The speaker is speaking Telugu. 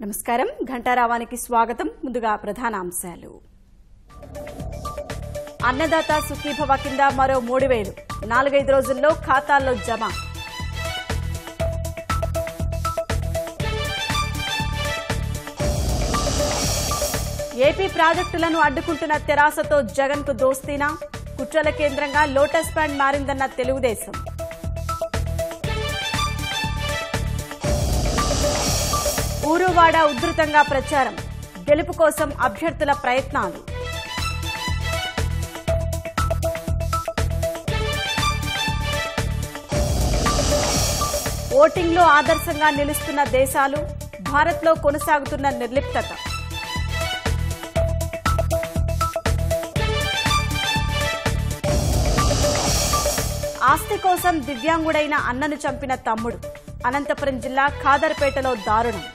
నమస్కారం ఘంటారావానికి స్వాగతం. ముందుగా ప్రధాన అంశాలు. అన్నదాత సుఖీభవ కింద మరో 3000 4-5 రోజుల్లో ఖాతాల్లో జమ. ఏపీ ప్రాజెక్టులను అడ్డుకుంటున్న తెరాసతో జగన్ కు దోస్తీనా? కుట్రల కేంద్రంగా లోటస్ పాండ్ మారిందన్న తెలుగుదేశం. ఊరువాడ ఉధృతంగా ప్రచారం. గెలుపు కోసం అభ్యర్థుల ప్రయత్నాలు. ఓటింగ్లో ఆదర్శంగా నిలుస్తున్న దేశాలు. భారత్లో కొనసాగుతున్న నిర్లిప్తత. ఆస్తి కోసం దివ్యాంగుడైన అన్నను చంపిన తమ్ముడు. అనంతపురం జిల్లా ఖాదర్పేటలో దారుణం.